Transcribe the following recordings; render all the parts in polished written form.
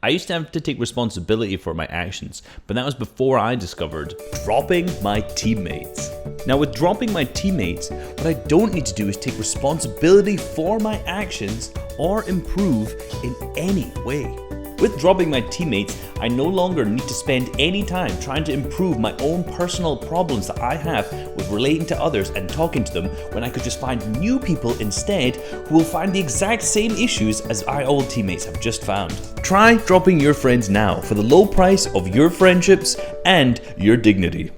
I used to have to take responsibility for my actions, but that was before I discovered dropping my teammates. Now with dropping my teammates, what I don't need to do is take responsibility for my actions or improve in any way. With dropping my teammates, I no longer need to spend any time trying to improve my own personal problems that I have with relating to others and talking to them, when I could just find new people instead who will find the exact same issues as my old teammates have just found. Try dropping your friends now for the low price of your friendships and your dignity.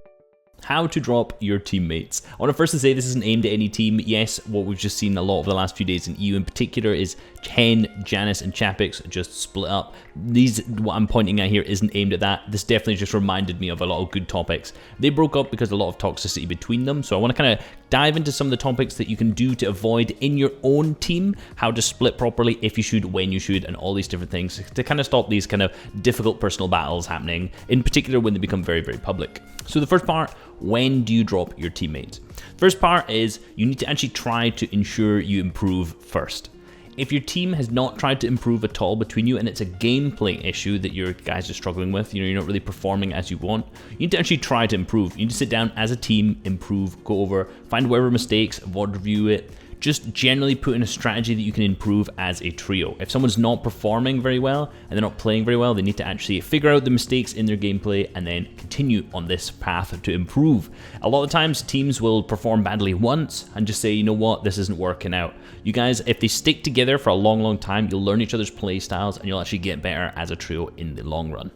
How to drop your teammates. I want to first say this isn't aimed at any team. Yes, what we've just seen a lot of the last few days in EU in particular is Ken, Janice, and Chapix just split up. What I'm pointing at here isn't aimed at that. This definitely just reminded me of a lot of good topics. They broke up because of a lot of toxicity between them, so I want to kind of dive into some of the topics that you can do to avoid in your own team, how to split properly, if you should, when you should, and all these different things to kind of stop these kind of difficult personal battles happening, in particular when they become very, very public. So the first part, when do you drop your teammates? First part is you need to actually try to ensure you improve first. If your team has not tried to improve at all between you and it's a gameplay issue that your guys are struggling with, you're not really performing as you want, you need to actually try to improve. You need to sit down as a team, improve, go over, find whatever mistakes, VOD review it, just generally put in a strategy that you can improve as a trio. If someone's not performing very well and they're not playing very well, they need to actually figure out the mistakes in their gameplay and then continue on this path to improve. A lot of times teams will perform badly once and just say, you know what, this isn't working out. You guys, if they stick together for a long, long time, you'll learn each other's play styles and you'll actually get better as a trio in the long run.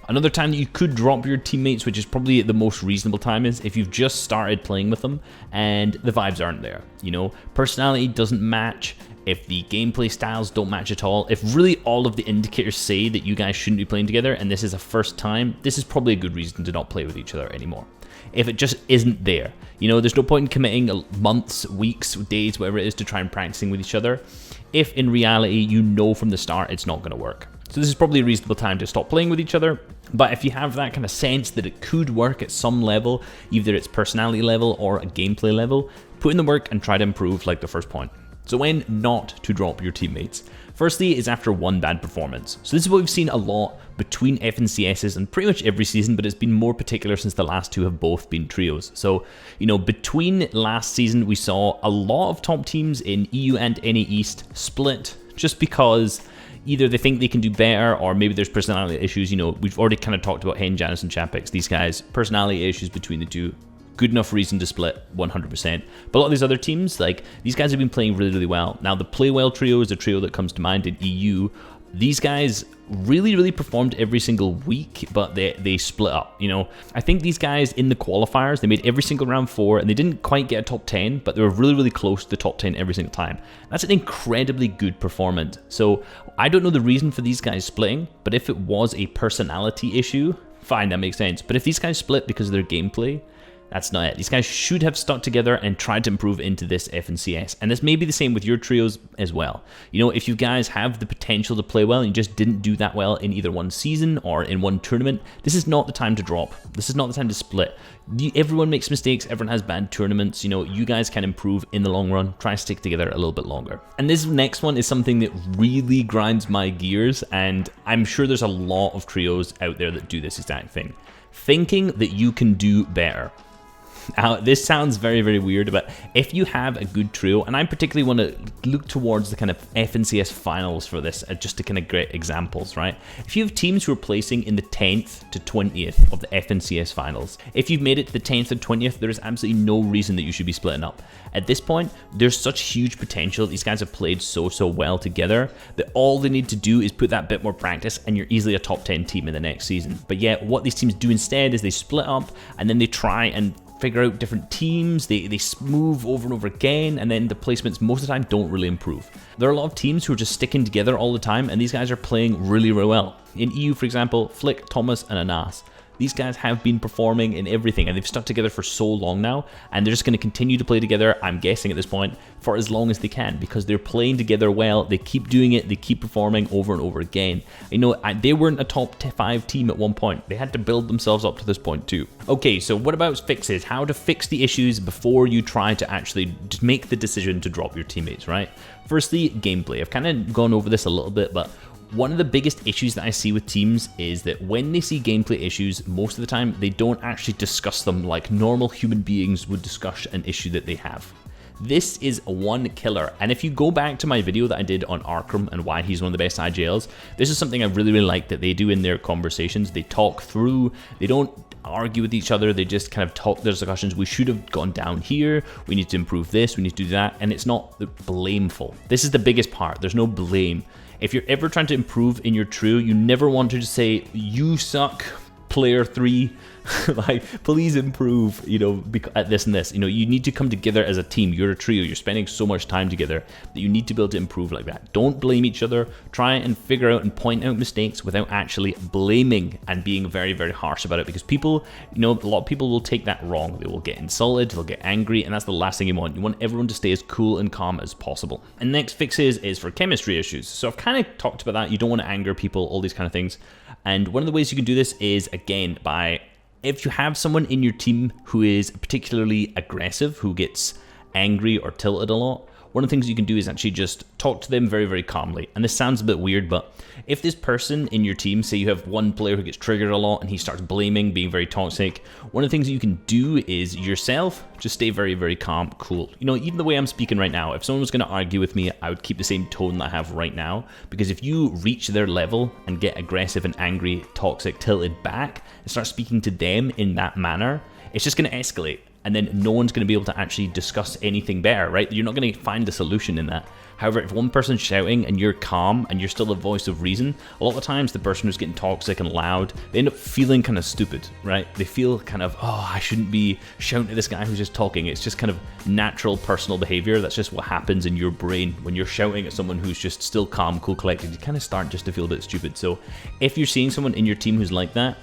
Another time that you could drop your teammates, which is probably the most reasonable time, is if you've just started playing with them and the vibes aren't there. Personality doesn't match, if the gameplay styles don't match at all, if really all of the indicators say that you guys shouldn't be playing together and this is a first time, this is probably a good reason to not play with each other anymore. If it just isn't there, there's no point in committing months, weeks, days, whatever it is, to try and practicing with each other, if in reality from the start it's not going to work. So this is probably a reasonable time to stop playing with each other. But if you have that kind of sense that it could work at some level, either it's personality level or a gameplay level, put in the work and try to improve, like the first point. So when not to drop your teammates. Firstly is after one bad performance. So this is what we've seen a lot between FNCSs and pretty much every season, but it's been more particular since the last two have both been trios. So, between last season, we saw a lot of top teams in EU and NA East split just because either they think they can do better or maybe there's personality issues. We've already kind of talked about Hen, Janice, and Chapix. These guys, personality issues between the two. Good enough reason to split 100%. But a lot of these other teams, these guys have been playing really, really well. Now, the Play Well trio is a trio that comes to mind in EU. These guys really, really performed every single week, but they split up, I think these guys in the qualifiers, they made every single round 4, and they didn't quite get a top 10, but they were really, really close to the top 10 every single time. That's an incredibly good performance. So I don't know the reason for these guys splitting, but if it was a personality issue, fine, that makes sense. But if these guys split because of their gameplay, that's not it. These guys should have stuck together and tried to improve into this FNCS. And this may be the same with your trios as well. If you guys have the potential to play well and you just didn't do that well in either one season or in one tournament, this is not the time to drop. This is not the time to split. Everyone makes mistakes. Everyone has bad tournaments. You guys can improve in the long run. Try to stick together a little bit longer. And this next one is something that really grinds my gears. And I'm sure there's a lot of trios out there that do this exact thing. Thinking that you can do better. Now, this sounds very, very weird, but if you have a good trio, and I particularly want to look towards the kind of FNCS finals for this, just to kind of get examples, right? If you have teams who are placing in the 10th to 20th of the FNCS finals, if you've made it to the 10th or 20th, there is absolutely no reason that you should be splitting up. At this point, there's such huge potential. These guys have played so well together that all they need to do is put that bit more practice and you're easily a top 10 team in the next season. But yet, what these teams do instead is they split up and then they try and figure out different teams, they move over and over again, and then the placements most of the time don't really improve. There are a lot of teams who are just sticking together all the time, and these guys are playing really, really well. In EU, for example, Flick, Thomas, and Anas. These guys have been performing in everything, and they've stuck together for so long now, and they're just going to continue to play together, I'm guessing at this point, for as long as they can, because they're playing together well, they keep doing it, they keep performing over and over again. They weren't a top 5 team at one point. They had to build themselves up to this point too. Okay, so what about fixes? How to fix the issues before you try to actually make the decision to drop your teammates, right? Firstly, gameplay. I've kind of gone over this a little bit, but One of the biggest issues that I see with teams is that when they see gameplay issues, most of the time they don't actually discuss them like normal human beings would discuss an issue that they have. This is one killer, and if you go back to my video that I did on Arkham and why he's one of the best IGLs, this is something I really like that they do in their conversations. They talk through, they don't argue with each other, they just kind of talk their discussions. We should have gone down here, we need to improve this, we need to do that, and it's not blameful. This is the biggest part, there's no blame. If you're ever trying to improve in your trio, you never want to just say, you suck, player 3, like, please improve, you know, at this and this. You know, you need to come together as a team. You're a trio, you're spending so much time together that you need to be able to improve like that. Don't blame each other. Try and figure out and point out mistakes without actually blaming and being very, very harsh about it, because people, you know, a lot of people will take that wrong. They will get insulted, they'll get angry, and that's the last thing you want. You want everyone to stay as cool and calm as possible. And next fixes is for chemistry issues. So I've kind of talked about that. You don't want to anger people, all these kind of things. And one of the ways you can do this is, again, by if you have someone in your team who is particularly aggressive, who gets angry or tilted a lot, one of the things you can do is actually just talk to them very, very calmly. And this sounds a bit weird, but if this person in your team, say you have one player who gets triggered a lot and he starts blaming, being very toxic, one of the things you can do is yourself just stay very, very calm, cool. You know, even the way I'm speaking right now, if someone was going to argue with me, I would keep the same tone that I have right now, because if you reach their level and get aggressive and angry, toxic, tilted back, and start speaking to them in that manner, it's just going to escalate. And then no one's going to be able to actually discuss anything better, right? You're not going to find the solution in that. However, if one person's shouting and you're calm and you're still the voice of reason, a lot of the times the person who's getting toxic and loud, they end up feeling kind of stupid, right? They feel kind of, oh, I shouldn't be shouting at this guy who's just talking. It's just kind of natural personal behavior. That's just what happens in your brain when you're shouting at someone who's just still calm, cool, collected. You kind of start just to feel a bit stupid. So if you're seeing someone in your team who's like that,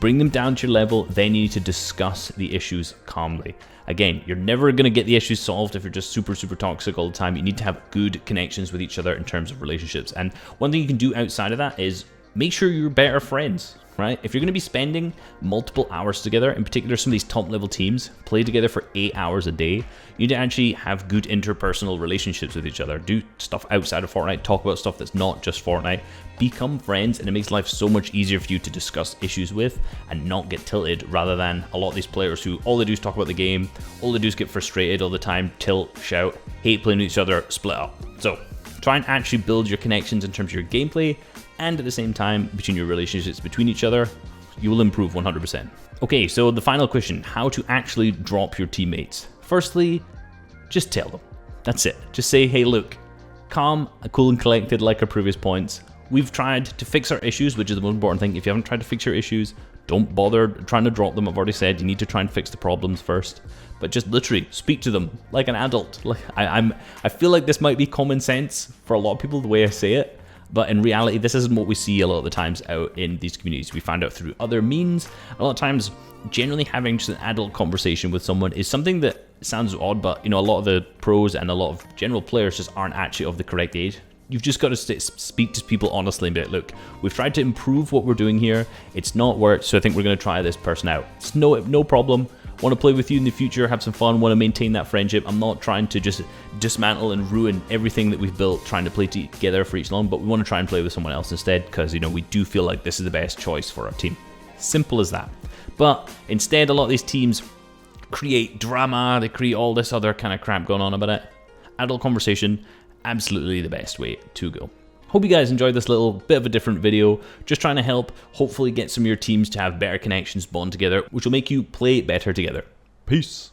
bring them down to your level, then you need to discuss the issues calmly. Again, you're never going to get the issues solved if you're just super, super toxic all the time. You need to have good connections with each other in terms of relationships. And one thing you can do outside of that is make sure you're better friends, right? If you're going to be spending multiple hours together, in particular some of these top level teams play together for 8 hours a day, you need to actually have good interpersonal relationships with each other. Do stuff outside of Fortnite, talk about stuff that's not just Fortnite, become friends, and it makes life so much easier for you to discuss issues with and not get tilted, rather than a lot of these players who all they do is talk about the game, all they do is get frustrated all the time, tilt, shout, hate playing with each other, split up. So try and actually build your connections in terms of your gameplay, and at the same time between your relationships between each other, you will improve 100%. Okay, so the final question, how to actually drop your teammates. Firstly, just tell them. That's it. Just say, hey, look, calm, cool and collected like our previous points. We've tried to fix our issues, which is the most important thing. If you haven't tried to fix your issues, don't bother trying to drop them. I've already said you need to try and fix the problems first. But just literally speak to them like an adult. Like I feel like this might be common sense for a lot of people, the way I say it. But in reality, this isn't what we see a lot of the times out in these communities. We find out through other means. A lot of times, generally having just an adult conversation with someone is something that sounds odd, but you know, a lot of the pros and a lot of general players just aren't actually of the correct age. You've just got to speak to people honestly and be like, look, we've tried to improve what we're doing here. It's not worked, so I think we're going to try this person out. It's no problem. Want to play with you in the future, have some fun, want to maintain that friendship. I'm not trying to just dismantle and ruin everything that we've built trying to play together for each long, but we want to try and play with someone else instead, because you know, we do feel like this is the best choice for our team. Simple as that. But instead, a lot of these teams create drama, they create all this other kind of crap going on about it. Adult conversation, absolutely the best way to go. Hope you guys enjoyed this little bit of a different video, just trying to help hopefully get some of your teams to have better connections, bond together, which will make you play better together. Peace.